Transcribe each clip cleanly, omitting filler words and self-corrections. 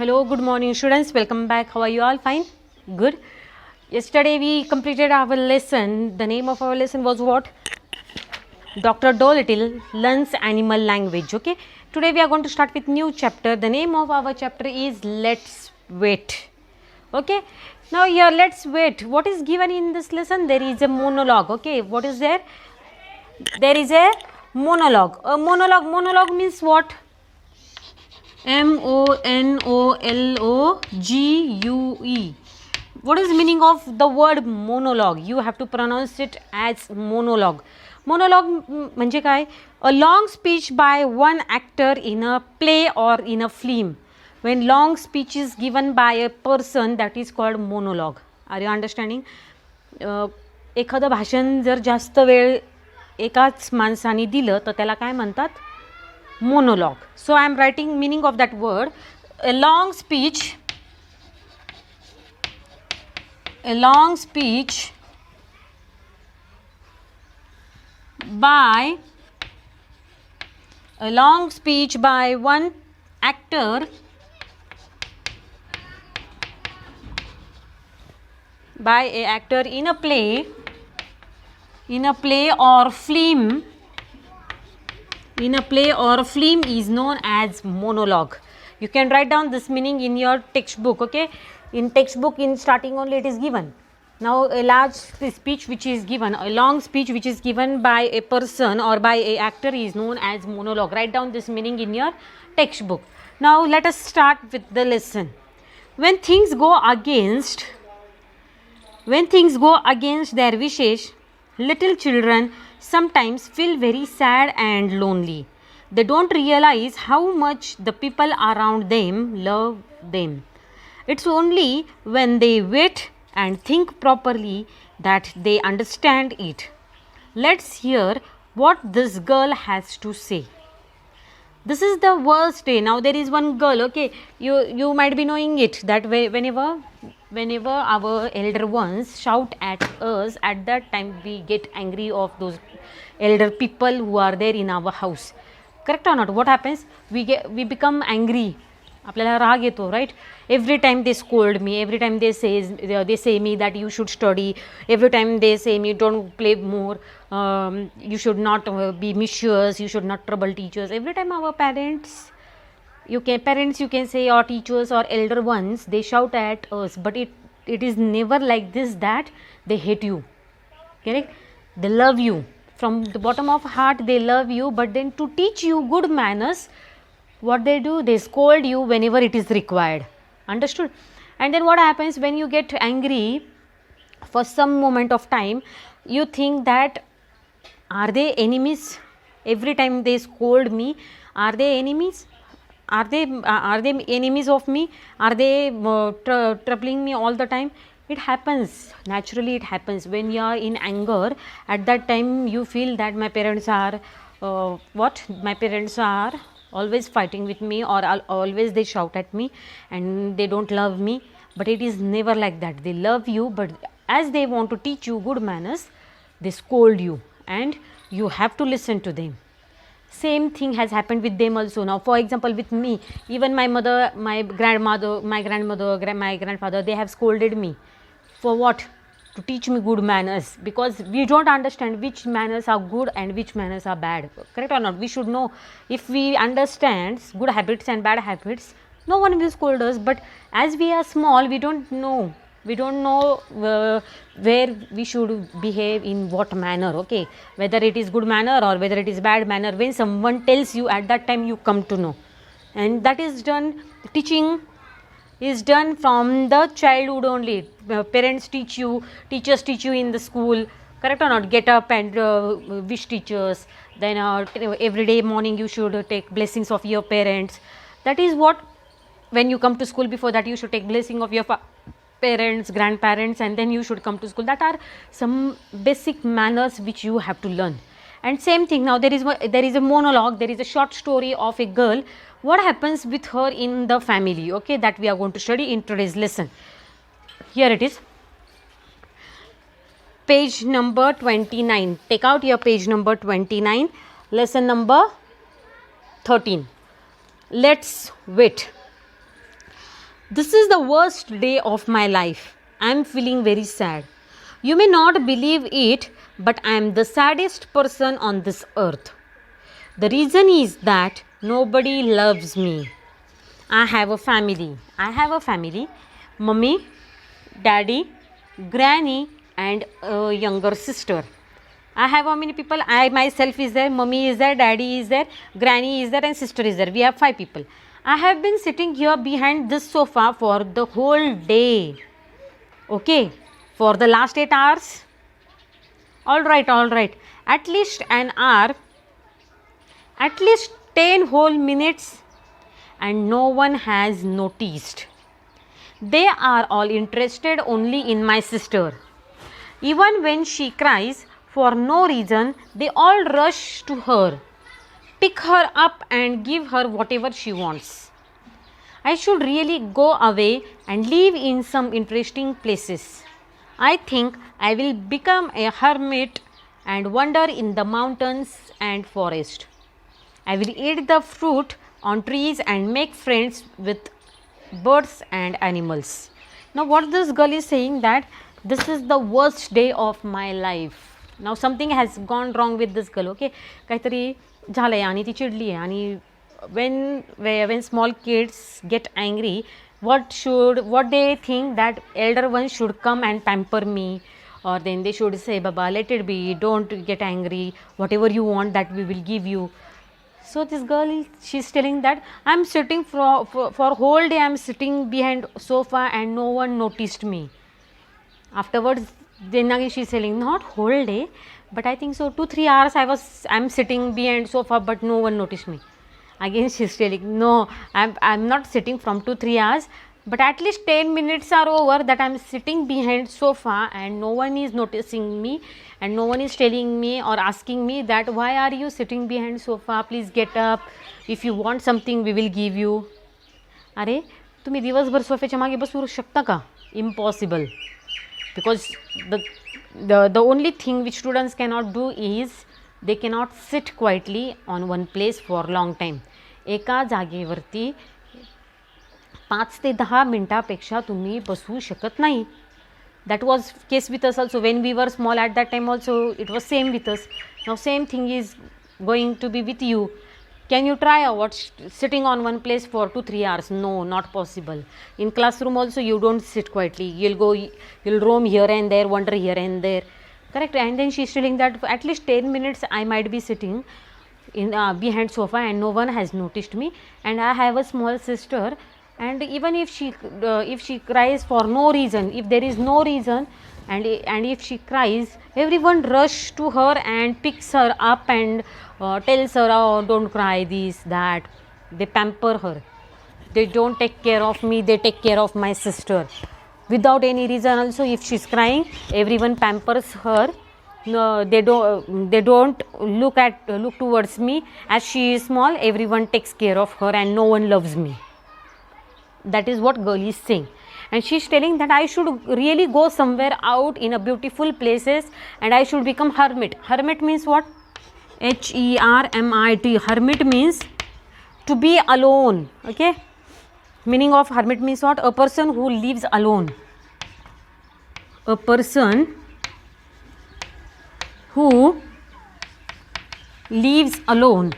Hello, good morning students. Welcome back. How are you all? Fine? Good. Yesterday we completed our lesson. The name of our lesson was what? Dr. Dolittle learns animal language. Okay. Today we are going to start with new chapter. The name of our chapter is Let's Wait. Okay. Now here let's wait. What is given in this lesson? There is a monologue. Okay. What is there? There is a monologue. A monologue means what? monologue. What is the meaning of the word monologue? You have to pronounce it as monologue. Monologue म्हणजे काय? A long speech by one actor in a play or in a film. When long speech is given by a person, that is called monologue. Are you understanding? एखादं भाषण जर जास्त वेळ एकाच माणसाने दिलं तर त्याला काय म्हणतात? Monologue. So I am writing meaning of that word. A long speech by one actor in a play or film. In a play or film is known as monologue. You can write down this meaning in your textbook. Okay, in textbook in starting only it is given. Now a large speech which is given, a long speech which is given by a person or by a actor is known as monologue. Write down this meaning in your textbook. Now let us start with the lesson. When things go against their wishes, little children sometimes feel very sad and lonely. They don't realize how much the people around them love them. It's only when they wait and think properly that they understand it. Let's hear what this girl has to say. This is the worst day. Now there is one girl, okay, you might be knowing it, that whenever our elder ones shout at us, at that time we get angry of those elder people who are there in our house. Correct or not? What happens? We become angry. आपल्याला राग येतो, right? Every time they scold me, every time they say me that you should study, every time they say me don't play more, you should not be mischievous, you should not trouble teachers. Every time our parents you can say, or teachers or elder ones, they shout at us, but it is never like this that they hate you. Correct? They love you from the bottom of heart. They love you, but then to teach you good manners, what they do, they scold you whenever it is required. Understood? And then what happens when you get angry for some moment of time, you think that are they enemies? Every time they scold me, are they enemies? Are they enemies of me? Are they troubling me all the time? It happens. Naturally it happens. When you are in anger, at that time you feel that my parents are always fighting with me, or always they shout at me and they don't love me. But it is never like that. They love you, but as they want to teach you good manners, they scold you and you have to listen to them. Same thing has happened with them also. Now for example, with me, even my mother, my grandmother, my grandfather, they have scolded me. For what? To teach me good manners, because we don't understand which manners are good and which manners are bad. Correct or not? We should know. If we understand good habits and bad habits, no one will scold us. But as we are small, we don't know where we should behave in what manner. Okay, whether it is good manner or whether it is bad manner, when someone tells you, at that time you come to know. And that is done, teaching is done from the childhood only. Parents teach you, teachers teach you in the school. Correct or not? Get up and wish teachers. Then every day morning you should take blessings of your parents. That is what, when you come to school, before that you should take blessing of your parents, grandparents, and then you should come to school. That are some basic manners which you have to learn. And same thing, now there is a monologue, there is a short story of a girl. What happens with her in the family? Okay, that we are going to study in today's lesson. Here it is. Page number 29. Take out your page number 29. Lesson number 13. Let's wait. This is the worst day of my life. I am feeling very sad. You may not believe it, but I am the saddest person on this earth. The reason is that nobody loves me. I have a family. Mummy, daddy, granny, and a younger sister. I have how many people? I myself is there, mummy is there, daddy is there, granny is there, and sister is there. We have 5 people. I have been sitting here behind this sofa for the whole day. Okay, for the last 8 hours. All right. At least an hour, at least 10 whole minutes, and no one has noticed. They are all interested only in my sister. Even when she cries for no reason, they all rush to her, pick her up, and give her whatever she wants. I should really go away and live in some interesting places. I think I will become a hermit and wander in the mountains and forest. I will eat the fruit on trees and make friends with birds and animals. Now what this girl is saying, that this is the worst day of my life. Now something has gone wrong with this girl. Okay, काहीतरी झालंय आणि ती चिडली आहे. आणि when small kids get angry, what they think that elder ones should come and pamper me, or then they should say, Baba, let it be, don't get angry, whatever you want that we will give you. So this girl, she's telling that I'm sitting for whole day, I'm sitting behind sofa and no one noticed me. Afterwards, then again she's telling, not whole day, but I think so 2-3 hours I'm sitting behind sofa, but no one noticed me. Again she's telling, no, I'm not sitting from 2-3 hours, but at least 10 minutes are over that I'm sitting behind sofa and no one is noticing me, and no one is telling me or asking me that why are you sitting behind sofa, please get up, if you want something we will give you. अरे तुम्ही दिवसभर सोफ्याच्या मागे बसू शकता का? Impossible. Because the only thing which students cannot do is they cannot sit quietly on one place for long time. एका जागेवरती 5 ते 10 मिनिटापेक्षा तुम्ही बसू शकत नाही. That was case with us also when we were small. At that time also it was same with us. Now same thing is going to be with you. Can you try what sitting on one place for 2-3 hours? No, not possible. In classroom also you don't sit quietly. You'll roam here and there, wander here and there. Correct? And then she's telling that at least 10 minutes I might be sitting in behind sofa and no one has noticed me, and I have a small sister, and even if she cries for no reason, if there is no reason, and if she cries, everyone rush to her and picks her up and tells her, oh, don't cry, this, that. They pamper her. They don't take care of me, they take care of my sister. Without any reason also, if she's crying, everyone pampers her. No, they don't look towards me. As she is small, everyone takes care of her and no one loves me. That is what girl is saying. And she is telling that I should really go somewhere out in a beautiful places and I should become hermit. Hermit means what? Hermit. Hermit means to be alone. Okay. Meaning of hermit means what? A person who lives alone. A person who lives alone.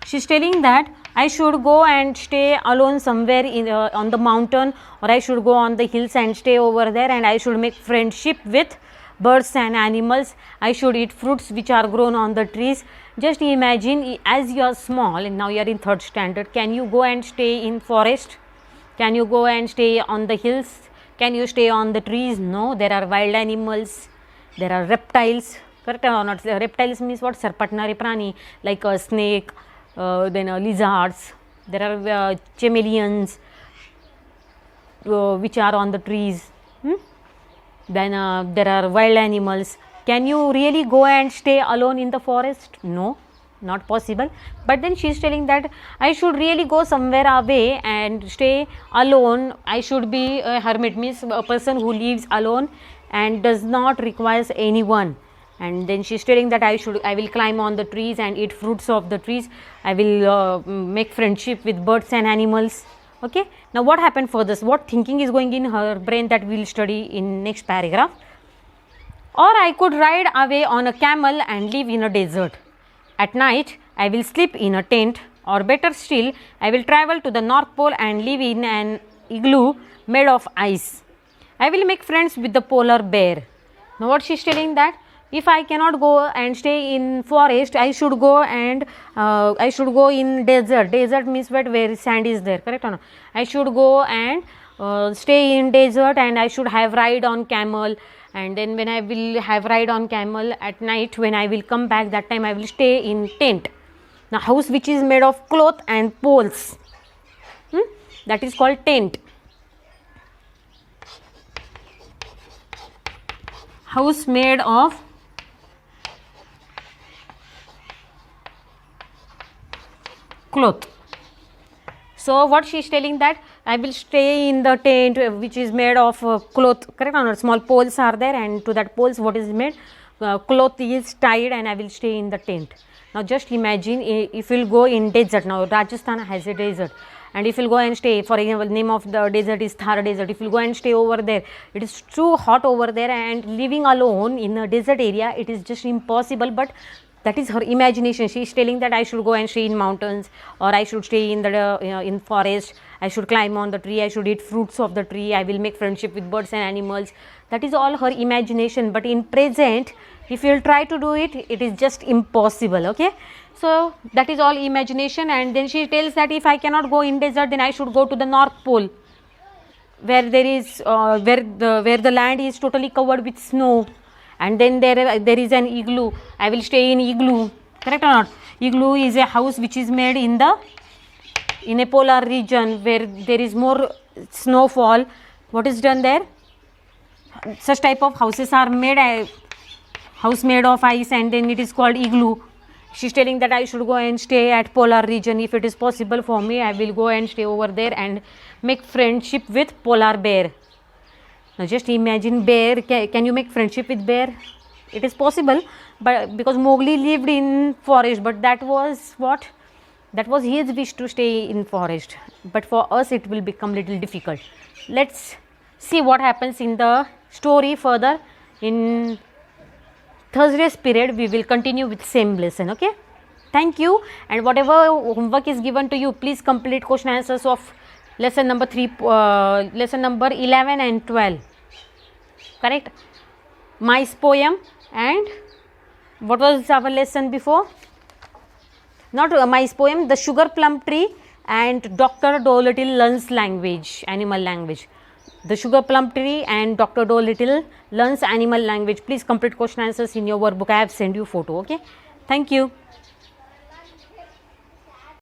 She is telling that I should go and stay alone somewhere on the mountain, or I should go on the hills and stay over there, and I should make friendship with birds and animals. I should eat fruits which are grown on the trees. Just imagine, as you are small and now you are in 3rd standard, can you go and stay in forest? Can you go and stay on the hills? Can you stay on the trees? No, there are wild animals, there are reptiles. Correct or not? Reptiles means what? Sarpatnare prani, like a snake, then lizards. There are chameleons which are on the trees. Then there are wild animals. Can you really go and stay alone in the forest? No, not possible. But then she is telling that I should really go somewhere away and stay alone. I should be a hermit, means a person who lives alone and does not require anyone. And then she is telling that I will climb on the trees and eat fruits of the trees. I will make friendship with birds and animals. Okay, now what happened further? What thinking is going in her brain that we will study in next paragraph. Or I could ride away on a camel and live in a desert. At night, I will sleep in a tent, or better still, I will travel to the North Pole and live in an igloo made of ice. I will make friends with the polar bear. Now what she is telling that if I cannot go and stay in forest, I should go and I should go in desert. Desert means where sand is there, correct or not? I should go and stay in desert, and I should have ride on camel, and then when I will have ride on camel at night, when I will come back, that time I will stay in tent. Now house which is made of cloth and poles, that is called tent. House made of cloth. So what she is telling that I will stay in the tent which is made of cloth, correct or not? Small poles are there, and to that poles what is made, cloth is tied, and I will stay in the tent. Now just imagine if you will go in desert. Now Rajasthan has a desert, and if you will go and stay, for example, name of the desert is Thar desert. If you will go and stay over there, it is too hot over there, and living alone in a desert area, it is just impossible. But that is her imagination. She is telling that I should go and stay in mountains, or I should stay in the in forest. I should climb on the tree. I should eat fruits of the tree. I will make friendship with birds and animals. That is all her imagination. But in present, if you will try to do it, it is just impossible. Okay, so that is all imagination. And then she tells that if I cannot go in desert, then I should go to the North Pole, where there is where the land is totally covered with snow. And then there is an igloo. I will stay in igloo, correct or not? Igloo is a house which is made in a polar region where there is more snowfall. What is done there? Such type of houses are made, a house made of ice, and then it is called igloo. She is telling that I should go and stay at polar region. If it is possible for me, I will go and stay over there and make friendship with polar bear. Now just imagine bear. Can you make friendship with bear? It is possible, but because Mowgli lived in forest, but that was what? That was his wish to stay in forest. But for us it will become little difficult. Let's see what happens in the story further. In Thursday's period we will continue with same lesson. Okay, thank you. And whatever homework is given to you, please complete question answers of lesson number 11 and 12, correct? Mice poem, and what was our lesson before? Not mice poem, the sugar plum tree, and Dr. Dolittle learns language, animal language. The sugar plum tree and Dr. Dolittle learns animal language. Please complete question answers in your workbook. I have sent you photo. Okay, thank you.